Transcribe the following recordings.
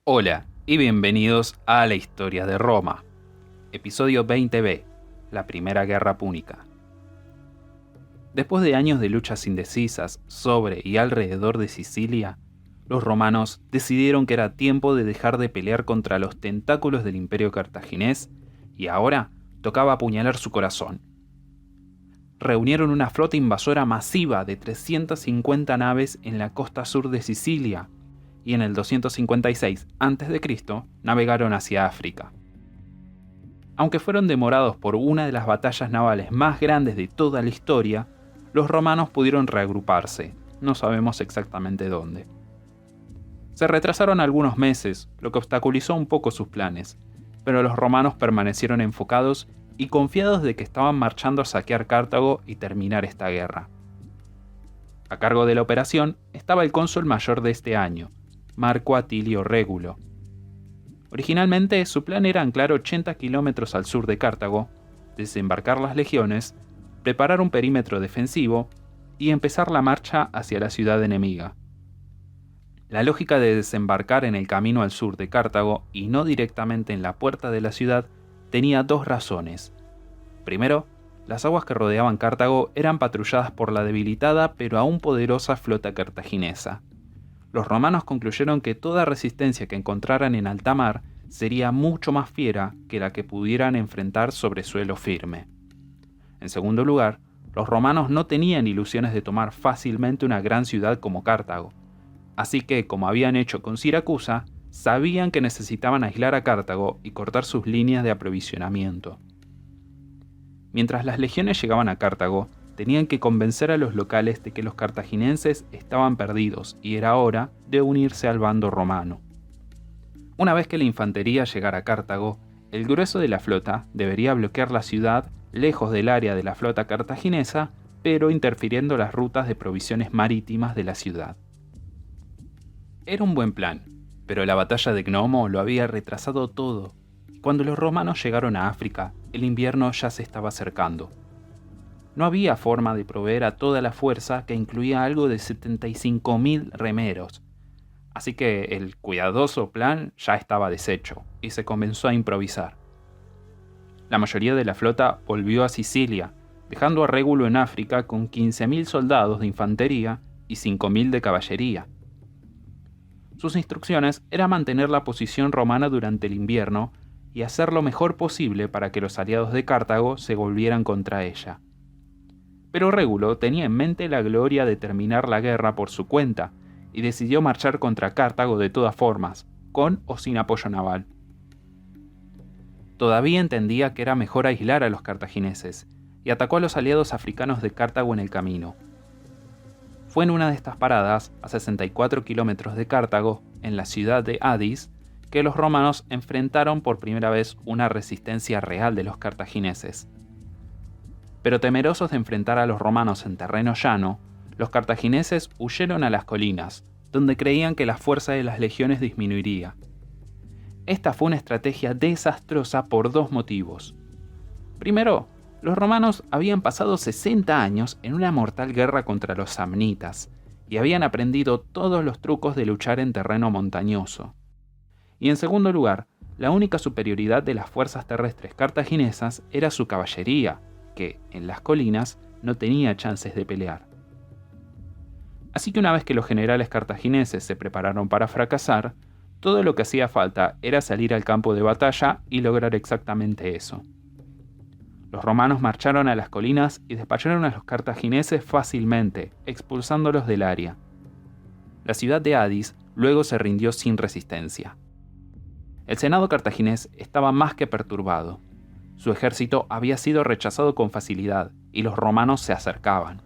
Hola y bienvenidos a la historia de Roma, episodio 20b, la Primera Guerra Púnica. Después de años de luchas indecisas sobre y alrededor de Sicilia, los romanos decidieron que era tiempo de dejar de pelear contra los tentáculos del imperio cartaginés y ahora tocaba apuñalar su corazón. Reunieron una flota invasora masiva de 350 naves en la costa sur de Sicilia, y en el 256 a.C. navegaron hacia África. Aunque fueron demorados por una de las batallas navales más grandes de toda la historia, los romanos pudieron reagruparse, no sabemos exactamente dónde. Se retrasaron algunos meses, lo que obstaculizó un poco sus planes, pero los romanos permanecieron enfocados y confiados de que estaban marchando a saquear Cartago y terminar esta guerra. A cargo de la operación estaba el cónsul mayor de este año, Marco Atilio Régulo. Originalmente su plan era anclar 80 kilómetros al sur de Cartago, desembarcar las legiones, preparar un perímetro defensivo y empezar la marcha hacia la ciudad enemiga. La lógica de desembarcar en el camino al sur de Cartago y no directamente en la puerta de la ciudad tenía dos razones. Primero, las aguas que rodeaban Cartago eran patrulladas por la debilitada pero aún poderosa flota cartaginesa. Los romanos concluyeron que toda resistencia que encontraran en alta mar sería mucho más fiera que la que pudieran enfrentar sobre suelo firme. En segundo lugar, los romanos no tenían ilusiones de tomar fácilmente una gran ciudad como Cartago, así que, como habían hecho con Siracusa, sabían que necesitaban aislar a Cartago y cortar sus líneas de aprovisionamiento. Mientras las legiones llegaban a Cartago, tenían que convencer a los locales de que los cartaginenses estaban perdidos y era hora de unirse al bando romano. Una vez que la infantería llegara a Cartago, el grueso de la flota debería bloquear la ciudad lejos del área de la flota cartaginesa, pero interfiriendo las rutas de provisiones marítimas de la ciudad. Era un buen plan, pero la batalla de Gnomo lo había retrasado todo. Cuando los romanos llegaron a África, el invierno ya se estaba acercando. No había forma de proveer a toda la fuerza, que incluía algo de 75.000 remeros, así que el cuidadoso plan ya estaba deshecho y se comenzó a improvisar. La mayoría de la flota volvió a Sicilia, dejando a Régulo en África con 15.000 soldados de infantería y 5.000 de caballería. Sus instrucciones eran mantener la posición romana durante el invierno y hacer lo mejor posible para que los aliados de Cartago se volvieran contra ella. Pero Régulo tenía en mente la gloria de terminar la guerra por su cuenta y decidió marchar contra Cartago de todas formas, con o sin apoyo naval. Todavía entendía que era mejor aislar a los cartagineses y atacó a los aliados africanos de Cartago en el camino. Fue en una de estas paradas, a 64 kilómetros de Cartago, en la ciudad de Adis, que los romanos enfrentaron por primera vez una resistencia real de los cartagineses. Pero temerosos de enfrentar a los romanos en terreno llano, los cartagineses huyeron a las colinas, donde creían que la fuerza de las legiones disminuiría. Esta fue una estrategia desastrosa por dos motivos. Primero, los romanos habían pasado 60 años en una mortal guerra contra los samnitas, y habían aprendido todos los trucos de luchar en terreno montañoso. Y en segundo lugar, la única superioridad de las fuerzas terrestres cartaginesas era su caballería, que, en las colinas, no tenía chances de pelear. Así que una vez que los generales cartagineses se prepararon para fracasar, todo lo que hacía falta era salir al campo de batalla y lograr exactamente eso. Los romanos marcharon a las colinas y despacharon a los cartagineses fácilmente, expulsándolos del área. La ciudad de Adis luego se rindió sin resistencia. El senado cartaginés estaba más que perturbado. Su ejército había sido rechazado con facilidad y los romanos se acercaban.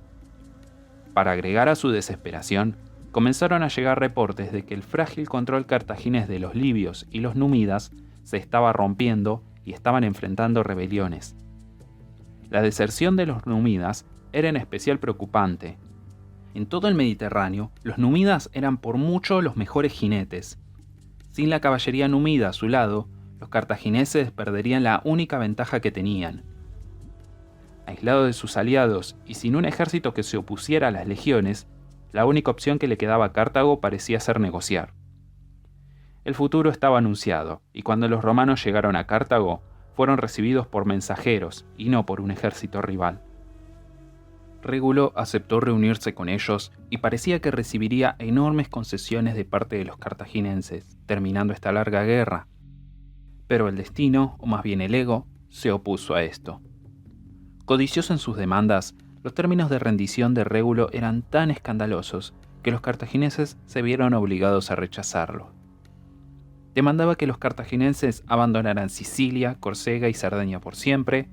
Para agregar a su desesperación, comenzaron a llegar reportes de que el frágil control cartaginés de los libios y los númidas se estaba rompiendo y estaban enfrentando rebeliones. La deserción de los númidas era en especial preocupante. En todo el Mediterráneo, los númidas eran por mucho los mejores jinetes. Sin la caballería númida a su lado, los cartagineses perderían la única ventaja que tenían. Aislado de sus aliados y sin un ejército que se opusiera a las legiones, la única opción que le quedaba a Cartago parecía ser negociar. El futuro estaba anunciado, y cuando los romanos llegaron a Cartago, fueron recibidos por mensajeros y no por un ejército rival. Régulo aceptó reunirse con ellos y parecía que recibiría enormes concesiones de parte de los cartaginenses, terminando esta larga guerra. Pero el destino, o más bien el ego, se opuso a esto. Codicioso en sus demandas, los términos de rendición de Régulo eran tan escandalosos que los cartagineses se vieron obligados a rechazarlo. Demandaba que los cartaginenses abandonaran Sicilia, Córcega y Cerdeña por siempre,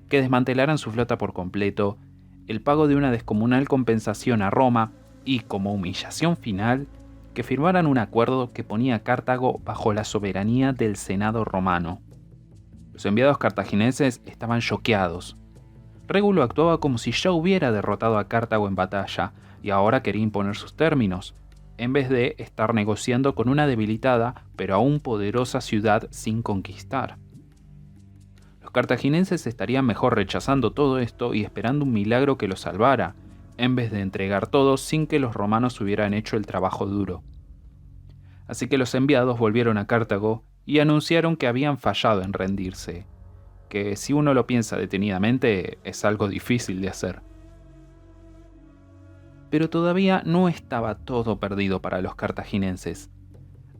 que desmantelaran su flota por completo, el pago de una descomunal compensación a Roma y, como humillación final, que firmaran un acuerdo que ponía a Cartago bajo la soberanía del Senado romano. Los enviados cartagineses estaban choqueados. Régulo actuaba como si ya hubiera derrotado a Cartago en batalla y ahora quería imponer sus términos, en vez de estar negociando con una debilitada pero aún poderosa ciudad sin conquistar. Los cartaginenses estarían mejor rechazando todo esto y esperando un milagro que los salvara, en vez de entregar todo sin que los romanos hubieran hecho el trabajo duro. Así que los enviados volvieron a Cartago y anunciaron que habían fallado en rendirse, que si uno lo piensa detenidamente es algo difícil de hacer. Pero todavía no estaba todo perdido para los cartaginenses.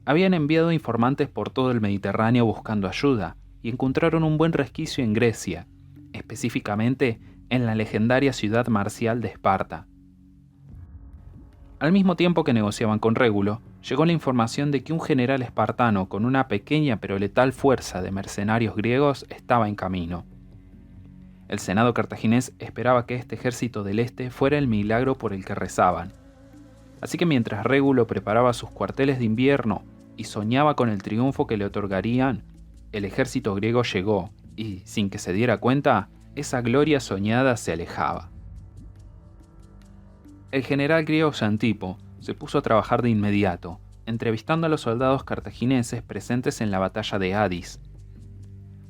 Habían enviado informantes por todo el Mediterráneo buscando ayuda y encontraron un buen resquicio en Grecia, específicamente en la legendaria ciudad marcial de Esparta. Al mismo tiempo que negociaban con Régulo, llegó la información de que un general espartano con una pequeña pero letal fuerza de mercenarios griegos estaba en camino. El Senado cartaginés esperaba que este ejército del este fuera el milagro por el que rezaban. Así que mientras Régulo preparaba sus cuarteles de invierno y soñaba con el triunfo que le otorgarían, el ejército griego llegó y, sin que se diera cuenta, esa gloria soñada se alejaba. El general griego Xantipo se puso a trabajar de inmediato, entrevistando a los soldados cartagineses presentes en la batalla de Adis.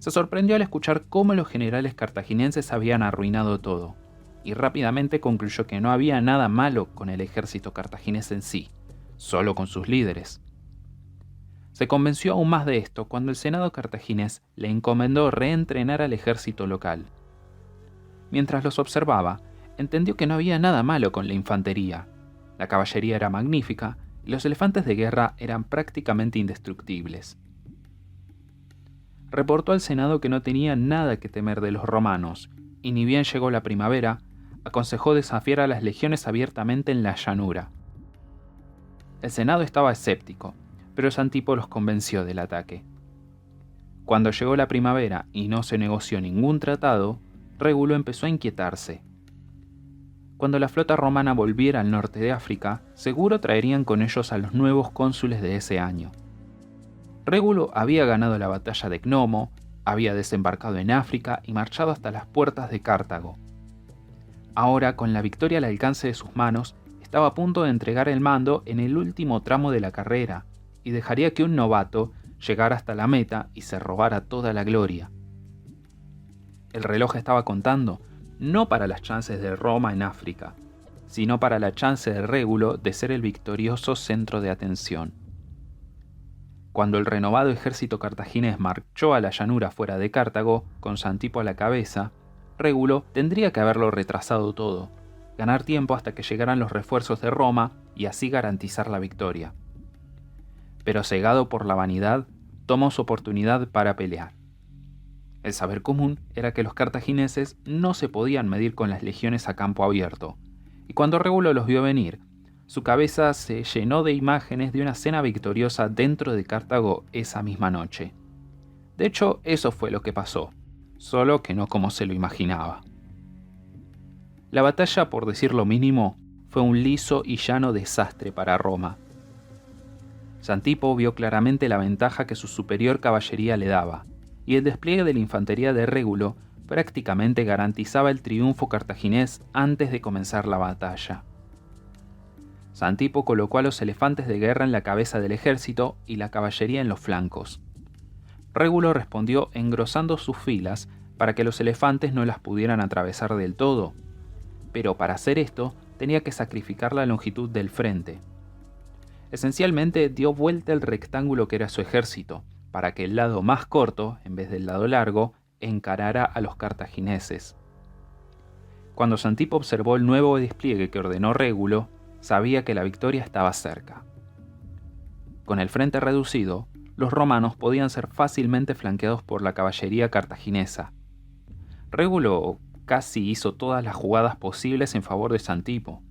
Se sorprendió al escuchar cómo los generales cartaginenses habían arruinado todo, y rápidamente concluyó que no había nada malo con el ejército cartaginés en sí, solo con sus líderes. Se convenció aún más de esto cuando el Senado cartaginés le encomendó reentrenar al ejército local. Mientras los observaba, entendió que no había nada malo con la infantería. La caballería era magnífica y los elefantes de guerra eran prácticamente indestructibles. Reportó al Senado que no tenía nada que temer de los romanos, y ni bien llegó la primavera, aconsejó desafiar a las legiones abiertamente en la llanura. El Senado estaba escéptico, pero Xantipo los convenció del ataque. Cuando llegó la primavera y no se negoció ningún tratado, Régulo empezó a inquietarse. Cuando la flota romana volviera al norte de África, seguro traerían con ellos a los nuevos cónsules de ese año. Régulo había ganado la batalla de Cnomo, había desembarcado en África y marchado hasta las puertas de Cartago. Ahora, con la victoria al alcance de sus manos, estaba a punto de entregar el mando en el último tramo de la carrera y dejaría que un novato llegara hasta la meta y se robara toda la gloria. El reloj estaba contando, no para las chances de Roma en África, sino para la chance de Régulo de ser el victorioso centro de atención. Cuando el renovado ejército cartaginés marchó a la llanura fuera de Cartago, con Xantipo a la cabeza, Régulo tendría que haberlo retrasado todo, ganar tiempo hasta que llegaran los refuerzos de Roma y así garantizar la victoria. Pero cegado por la vanidad, tomó su oportunidad para pelear. El saber común era que los cartagineses no se podían medir con las legiones a campo abierto, y cuando Régulo los vio venir, su cabeza se llenó de imágenes de una cena victoriosa dentro de Cartago esa misma noche. De hecho, eso fue lo que pasó, solo que no como se lo imaginaba. La batalla, por decir lo mínimo, fue un liso y llano desastre para Roma. Xantipo vio claramente la ventaja que su superior caballería le daba, y el despliegue de la infantería de Régulo prácticamente garantizaba el triunfo cartaginés antes de comenzar la batalla. Xantipo colocó a los elefantes de guerra en la cabeza del ejército y la caballería en los flancos. Régulo respondió engrosando sus filas para que los elefantes no las pudieran atravesar del todo, pero para hacer esto tenía que sacrificar la longitud del frente. Esencialmente dio vuelta el rectángulo que era su ejército, para que el lado más corto, en vez del lado largo, encarara a los cartagineses. Cuando Xantipo observó el nuevo despliegue que ordenó Régulo, sabía que la victoria estaba cerca. Con el frente reducido, los romanos podían ser fácilmente flanqueados por la caballería cartaginesa. Régulo casi hizo todas las jugadas posibles en favor de Xantipo.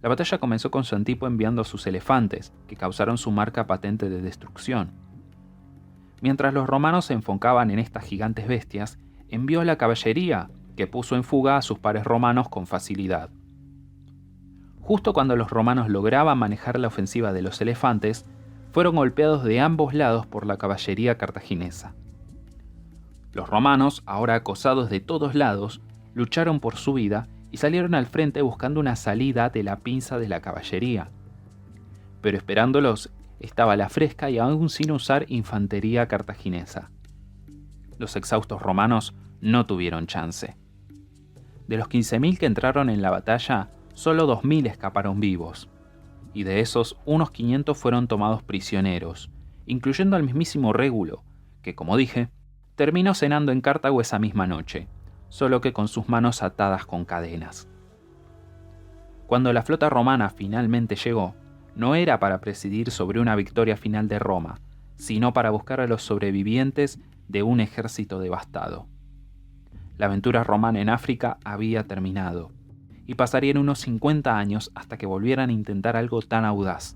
La batalla comenzó con Xantipo enviando a sus elefantes, que causaron su marca patente de destrucción. Mientras los romanos se enfocaban en estas gigantes bestias, envió a la caballería, que puso en fuga a sus pares romanos con facilidad. Justo cuando los romanos lograban manejar la ofensiva de los elefantes, fueron golpeados de ambos lados por la caballería cartaginesa. Los romanos, ahora acosados de todos lados, lucharon por su vida y salieron al frente buscando una salida de la pinza de la caballería. Pero esperándolos estaba la fresca y aún sin usar infantería cartaginesa. Los exhaustos romanos no tuvieron chance. De los 15.000 que entraron en la batalla, solo 2.000 escaparon vivos, y de esos unos 500 fueron tomados prisioneros, incluyendo al mismísimo Régulo, que como dije, terminó cenando en Cartago esa misma noche, solo que con sus manos atadas con cadenas. Cuando la flota romana finalmente llegó, no era para presidir sobre una victoria final de Roma, sino para buscar a los sobrevivientes de un ejército devastado. La aventura romana en África había terminado, y pasarían unos 50 años hasta que volvieran a intentar algo tan audaz.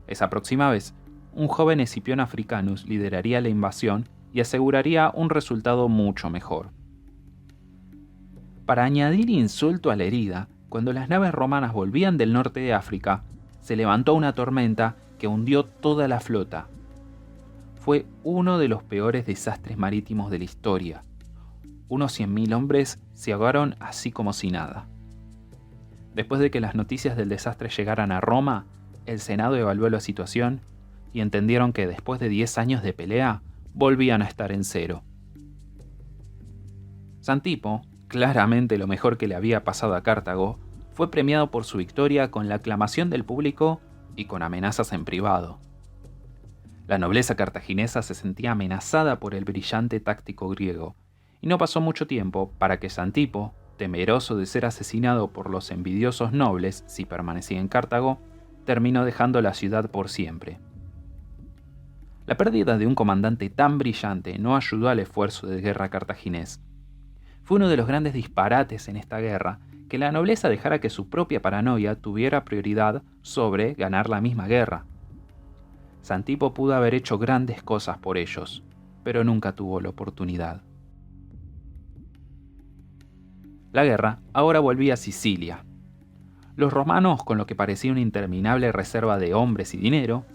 Esa próxima vez, un joven Escipión Africanus lideraría la invasión y aseguraría un resultado mucho mejor. Para añadir insulto a la herida, cuando las naves romanas volvían del norte de África, se levantó una tormenta que hundió toda la flota. Fue uno de los peores desastres marítimos de la historia. Unos 100.000 hombres se ahogaron así como si nada. Después de que las noticias del desastre llegaran a Roma, el Senado evaluó la situación y entendieron que después de 10 años de pelea, volvían a estar en cero. Xantipo, claramente lo mejor que le había pasado a Cartago, fue premiado por su victoria con la aclamación del público y con amenazas en privado. La nobleza cartaginesa se sentía amenazada por el brillante táctico griego, y no pasó mucho tiempo para que Xantipo, temeroso de ser asesinado por los envidiosos nobles si permanecía en Cartago, terminó dejando la ciudad por siempre. La pérdida de un comandante tan brillante no ayudó al esfuerzo de guerra cartaginés. Fue uno de los grandes disparates en esta guerra que la nobleza dejara que su propia paranoia tuviera prioridad sobre ganar la misma guerra. Xantipo pudo haber hecho grandes cosas por ellos, pero nunca tuvo la oportunidad. La guerra ahora volvía a Sicilia. Los romanos, con lo que parecía una interminable reserva de hombres y dinero,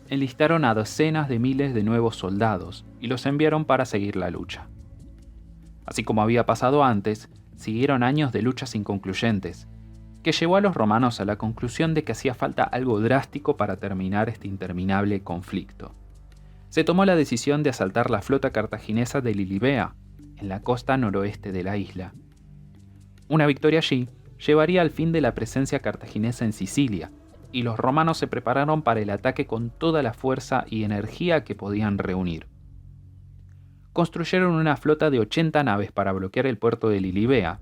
enlistaron a docenas de miles de nuevos soldados y los enviaron para seguir la lucha. Así como había pasado antes, siguieron años de luchas inconcluyentes, que llevó a los romanos a la conclusión de que hacía falta algo drástico para terminar este interminable conflicto. Se tomó la decisión de asaltar la flota cartaginesa de Lilibea, en la costa noroeste de la isla. Una victoria allí llevaría al fin de la presencia cartaginesa en Sicilia, y los romanos se prepararon para el ataque con toda la fuerza y energía que podían reunir. Construyeron una flota de 80 naves para bloquear el puerto de Lilibea,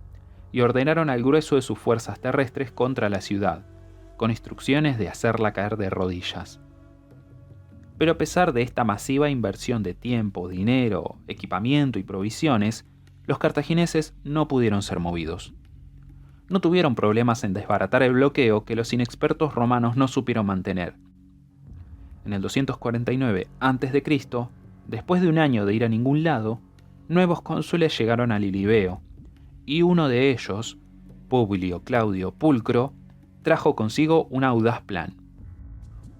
y ordenaron al grueso de sus fuerzas terrestres contra la ciudad, con instrucciones de hacerla caer de rodillas. Pero a pesar de esta masiva inversión de tiempo, dinero, equipamiento y provisiones, los cartagineses no pudieron ser movidos. No tuvieron problemas en desbaratar el bloqueo que los inexpertos romanos no supieron mantener. En el 249 a.C., después de un año de ir a ningún lado, nuevos cónsules llegaron a Lilibeo, y uno de ellos, Publio Claudio Pulcro, trajo consigo un audaz plan.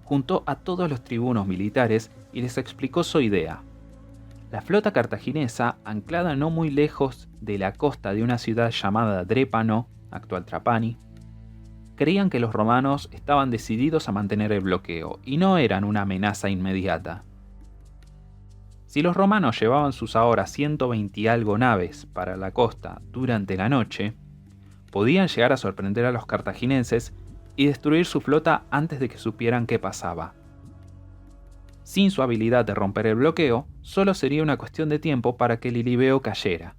Juntó a todos los tribunos militares y les explicó su idea. La flota cartaginesa, anclada no muy lejos de la costa de una ciudad llamada Drépano, actual Trapani, creían que los romanos estaban decididos a mantener el bloqueo y no eran una amenaza inmediata. Si los romanos llevaban sus ahora 120 y algo naves para la costa durante la noche, podían llegar a sorprender a los cartagineses y destruir su flota antes de que supieran qué pasaba. Sin su habilidad de romper el bloqueo, solo sería una cuestión de tiempo para que Lilibeo cayera.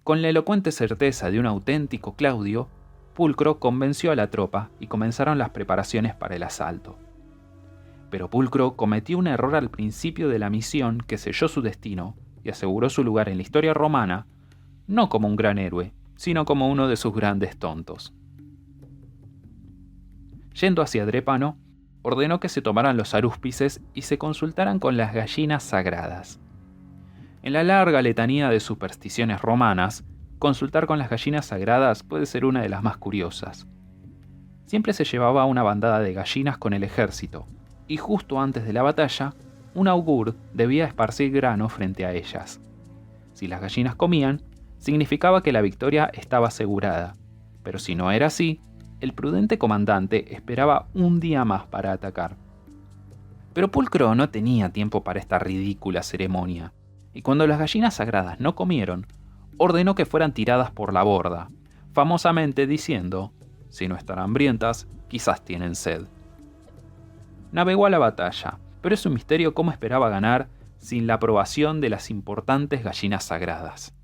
Con la elocuente certeza de un auténtico Claudio, Pulcro convenció a la tropa y comenzaron las preparaciones para el asalto. Pero Pulcro cometió un error al principio de la misión que selló su destino y aseguró su lugar en la historia romana, no como un gran héroe, sino como uno de sus grandes tontos. Yendo hacia Drépano, ordenó que se tomaran los arúspices y se consultaran con las gallinas sagradas. En la larga letanía de supersticiones romanas, consultar con las gallinas sagradas puede ser una de las más curiosas. Siempre se llevaba una bandada de gallinas con el ejército, y justo antes de la batalla, un augur debía esparcir grano frente a ellas. Si las gallinas comían, significaba que la victoria estaba asegurada, pero si no era así, el prudente comandante esperaba un día más para atacar. Pero Pulcro no tenía tiempo para esta ridícula ceremonia, y cuando las gallinas sagradas no comieron, ordenó que fueran tiradas por la borda, famosamente diciendo: si no están hambrientas, quizás tienen sed. Navegó a la batalla, pero es un misterio cómo esperaba ganar sin la aprobación de las importantes gallinas sagradas.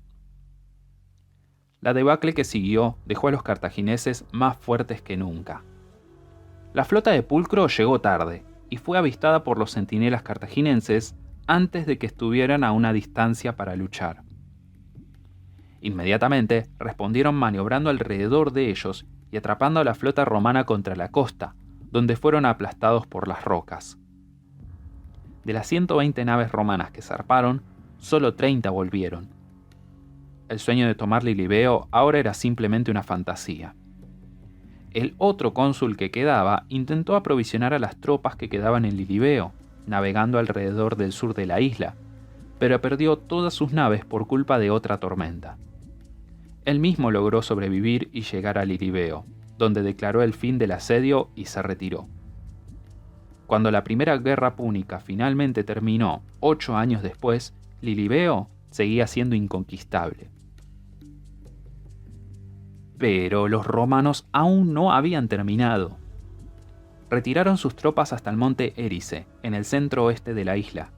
La debacle que siguió dejó a los cartagineses más fuertes que nunca. La flota de Pulcro llegó tarde y fue avistada por los centinelas cartaginenses antes de que estuvieran a una distancia para luchar. Inmediatamente respondieron maniobrando alrededor de ellos y atrapando a la flota romana contra la costa, donde fueron aplastados por las rocas. De las 120 naves romanas que zarparon, solo 30 volvieron. El sueño de tomar Lilibeo ahora era simplemente una fantasía. El otro cónsul que quedaba intentó aprovisionar a las tropas que quedaban en Lilibeo, navegando alrededor del sur de la isla, pero perdió todas sus naves por culpa de otra tormenta. Él mismo logró sobrevivir y llegar a Lilibeo, donde declaró el fin del asedio y se retiró. Cuando la primera guerra púnica finalmente terminó 8 años después, Lilibeo seguía siendo inconquistable. Pero los romanos aún no habían terminado. Retiraron sus tropas hasta el monte Erice, en el centro oeste de la isla.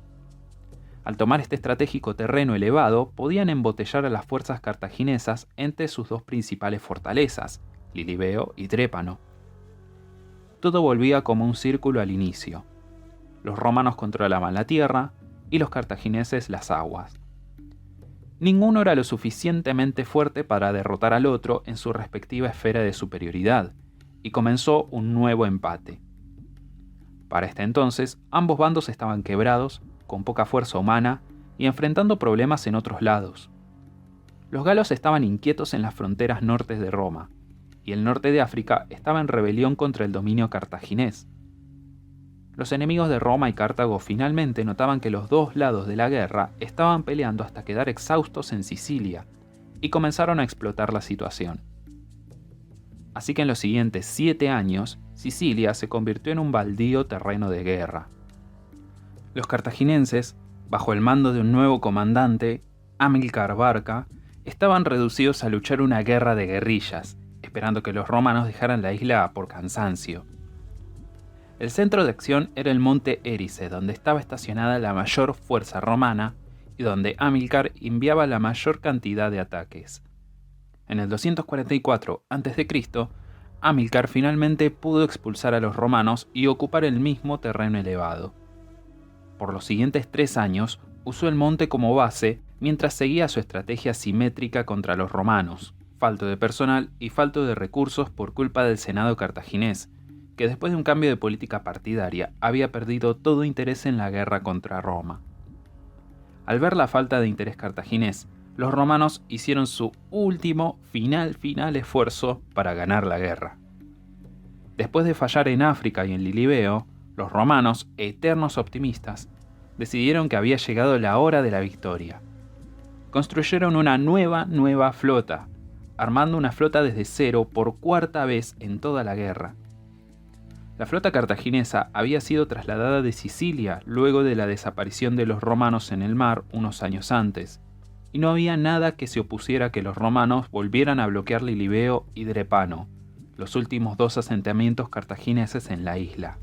Al tomar este estratégico terreno elevado, podían embotellar a las fuerzas cartaginesas entre sus dos principales fortalezas, Lilibeo y Drépano. Todo volvía como un círculo al inicio. Los romanos controlaban la tierra y los cartagineses las aguas. Ninguno era lo suficientemente fuerte para derrotar al otro en su respectiva esfera de superioridad, y comenzó un nuevo empate. Para este entonces, ambos bandos estaban quebrados, con poca fuerza humana y enfrentando problemas en otros lados. Los galos estaban inquietos en las fronteras norte de Roma, y el norte de África estaba en rebelión contra el dominio cartaginés. Los enemigos de Roma y Cartago finalmente notaban que los dos lados de la guerra estaban peleando hasta quedar exhaustos en Sicilia, y comenzaron a explotar la situación. Así que en los siguientes 7 años, Sicilia se convirtió en un baldío terreno de guerra. Los cartaginenses, bajo el mando de un nuevo comandante, Amílcar Barca, estaban reducidos a luchar una guerra de guerrillas, esperando que los romanos dejaran la isla por cansancio. El centro de acción era el monte Erice, donde estaba estacionada la mayor fuerza romana y donde Amílcar enviaba la mayor cantidad de ataques. En el 244 a.C., Amílcar finalmente pudo expulsar a los romanos y ocupar el mismo terreno elevado. Por los siguientes 3 años, usó el monte como base mientras seguía su estrategia simétrica contra los romanos, falto de personal y falto de recursos por culpa del Senado cartaginés, que después de un cambio de política partidaria había perdido todo interés en la guerra contra Roma. Al ver la falta de interés cartaginés, los romanos hicieron su último final esfuerzo para ganar la guerra. Después de fallar en África y en Lilibeo, los romanos, eternos optimistas, decidieron que había llegado la hora de la victoria. Construyeron una nueva flota, armando una flota desde cero por 4ª vez en toda la guerra. La flota cartaginesa había sido trasladada de Sicilia luego de la desaparición de los romanos en el mar unos años antes, y no había nada que se opusiera a que los romanos volvieran a bloquear Lilibeo y Drépano, los últimos 2 asentamientos cartagineses en la isla.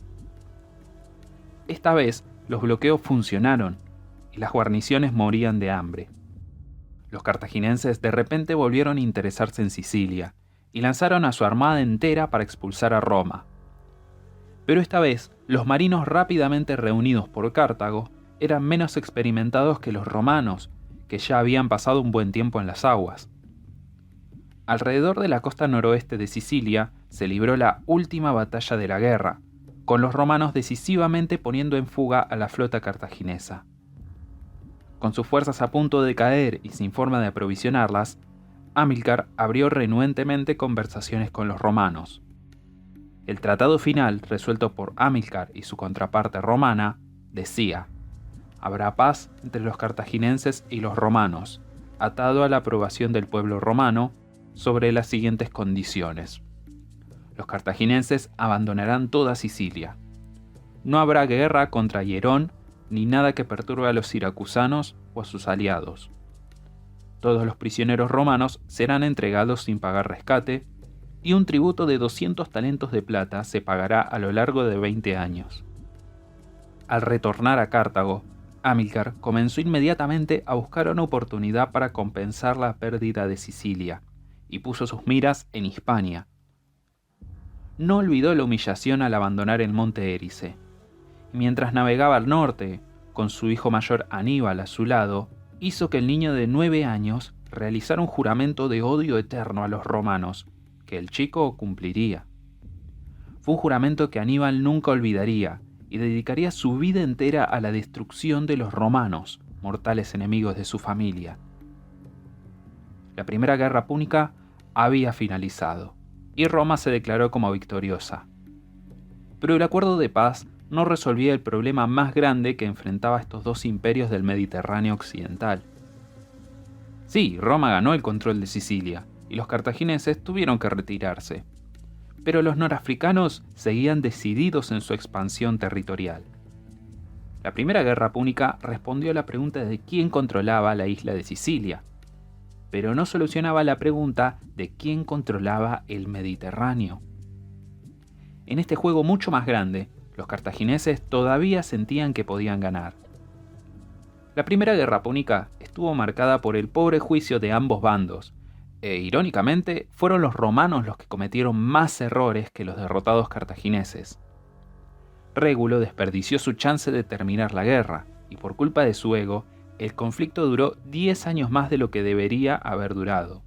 Esta vez, los bloqueos funcionaron y las guarniciones morían de hambre. Los cartagineses de repente volvieron a interesarse en Sicilia y lanzaron a su armada entera para expulsar a Roma. Pero esta vez, los marinos rápidamente reunidos por Cartago eran menos experimentados que los romanos, que ya habían pasado un buen tiempo en las aguas. Alrededor de la costa noroeste de Sicilia se libró la última batalla de la guerra, con los romanos decisivamente poniendo en fuga a la flota cartaginesa. Con sus fuerzas a punto de caer y sin forma de aprovisionarlas, Amílcar abrió renuentemente conversaciones con los romanos. El tratado final, resuelto por Amílcar y su contraparte romana, decía: habrá paz entre los cartagineses y los romanos, atado a la aprobación del pueblo romano, sobre las siguientes condiciones. Los cartagineses abandonarán toda Sicilia. No habrá guerra contra Hierón, ni nada que perturbe a los siracusanos o a sus aliados. Todos los prisioneros romanos serán entregados sin pagar rescate, y un tributo de 200 talentos de plata se pagará a lo largo de 20 años. Al retornar a Cartago, Amílcar comenzó inmediatamente a buscar una oportunidad para compensar la pérdida de Sicilia, y puso sus miras en Hispania. No olvidó la humillación al abandonar el monte Erice. Mientras navegaba al norte, con su hijo mayor Aníbal a su lado, hizo que el niño de 9 años realizara un juramento de odio eterno a los romanos, que el chico cumpliría. Fue un juramento que Aníbal nunca olvidaría, y dedicaría su vida entera a la destrucción de los romanos, mortales enemigos de su familia. La primera guerra púnica había finalizado, y Roma se declaró como victoriosa. Pero el acuerdo de paz no resolvía el problema más grande que enfrentaba estos dos imperios del Mediterráneo occidental. Sí, Roma ganó el control de Sicilia, y los cartagineses tuvieron que retirarse. Pero los norafricanos seguían decididos en su expansión territorial. La primera guerra púnica respondió a la pregunta de quién controlaba la isla de Sicilia, pero no solucionaba la pregunta de quién controlaba el Mediterráneo. En este juego mucho más grande, los cartagineses todavía sentían que podían ganar. La primera guerra púnica estuvo marcada por el pobre juicio de ambos bandos, e irónicamente fueron los romanos los que cometieron más errores que los derrotados cartagineses. Régulo desperdició su chance de terminar la guerra, y por culpa de su ego, el conflicto duró 10 años más de lo que debería haber durado.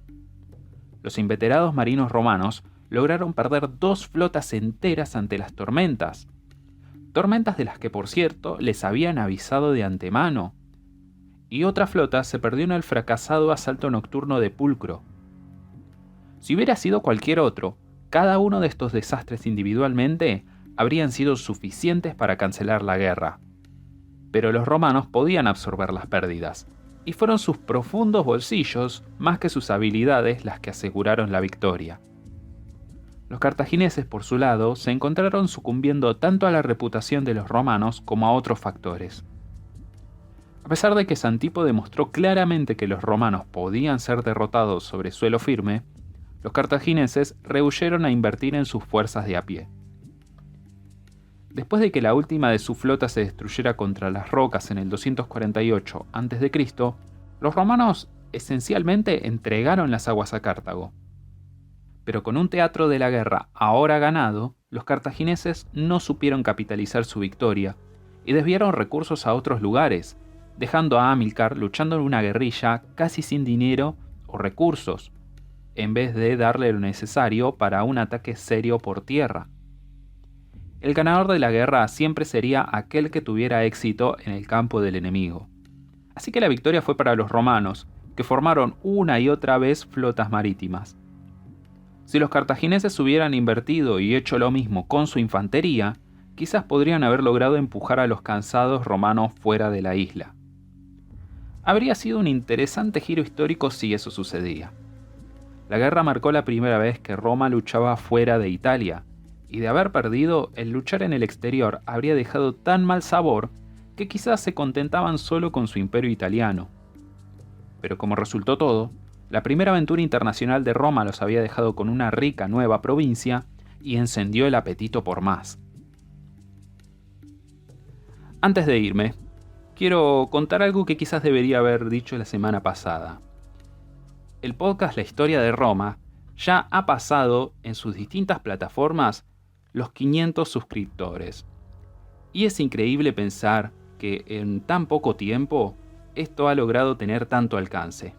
Los inveterados marinos romanos lograron perder 2 flotas enteras ante las tormentas. Tormentas de las que, por cierto, les habían avisado de antemano. Y otra flota se perdió en el fracasado asalto nocturno de Pulcro. Si hubiera sido cualquier otro, cada uno de estos desastres individualmente habrían sido suficientes para cancelar la guerra. Pero los romanos podían absorber las pérdidas, y fueron sus profundos bolsillos, más que sus habilidades, las que aseguraron la victoria. Los cartagineses, por su lado, se encontraron sucumbiendo tanto a la reputación de los romanos como a otros factores. A pesar de que Santipo demostró claramente que los romanos podían ser derrotados sobre suelo firme, los cartagineses rehuyeron a invertir en sus fuerzas de a pie. Después de que la última de su flota se destruyera contra las rocas en el 248 a.C., los romanos esencialmente entregaron las aguas a Cartago. Pero con un teatro de la guerra ahora ganado, los cartagineses no supieron capitalizar su victoria y desviaron recursos a otros lugares, dejando a Amílcar luchando en una guerrilla casi sin dinero o recursos, en vez de darle lo necesario para un ataque serio por tierra. El ganador de la guerra siempre sería aquel que tuviera éxito en el campo del enemigo. Así que la victoria fue para los romanos, que formaron una y otra vez flotas marítimas. Si los cartagineses hubieran invertido y hecho lo mismo con su infantería, quizás podrían haber logrado empujar a los cansados romanos fuera de la isla. Habría sido un interesante giro histórico si eso sucedía. La guerra marcó la primera vez que Roma luchaba fuera de Italia, y de haber perdido, el luchar en el exterior habría dejado tan mal sabor que quizás se contentaban solo con su imperio italiano. Pero como resultó todo, La primera aventura internacional de Roma los había dejado con una rica nueva provincia y encendió el apetito por más. Antes de irme, quiero contar algo que quizás debería haber dicho la semana pasada. El podcast La Historia de Roma ya ha pasado en sus distintas plataformas los 500 suscriptores. Y es increíble pensar que en tan poco tiempo esto ha logrado tener tanto alcance.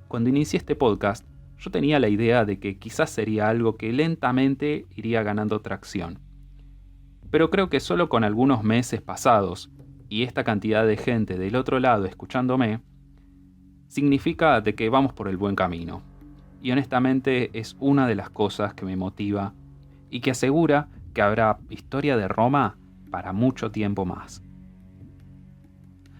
Cuando inicié este podcast, yo tenía la idea de que quizás sería algo que lentamente iría ganando tracción. Pero creo que solo con algunos meses pasados y esta cantidad de gente del otro lado escuchándome, significa de que vamos por el buen camino. Y honestamente es una de las cosas que me motiva y que asegura que habrá historia de Roma para mucho tiempo más.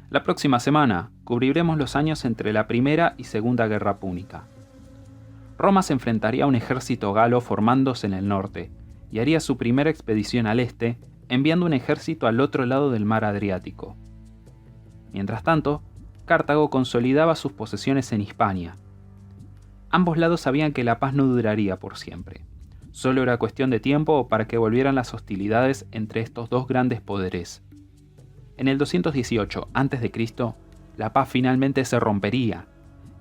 La próxima semana cubriremos los años entre la Primera y Segunda Guerra Púnica. Roma se enfrentaría a un ejército galo formándose en el norte y haría su primera expedición al este, enviando un ejército al otro lado del mar Adriático. Mientras tanto, Cartago consolidaba sus posesiones en Hispania. Ambos lados sabían que la paz no duraría por siempre. Solo era cuestión de tiempo para que volvieran las hostilidades entre estos dos grandes poderes. En el 218 a.C., la paz finalmente se rompería,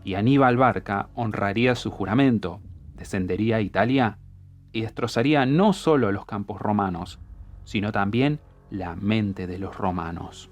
y Aníbal Barca honraría su juramento, descendería a Italia y destrozaría no solo los campos romanos, sino también la mente de los romanos.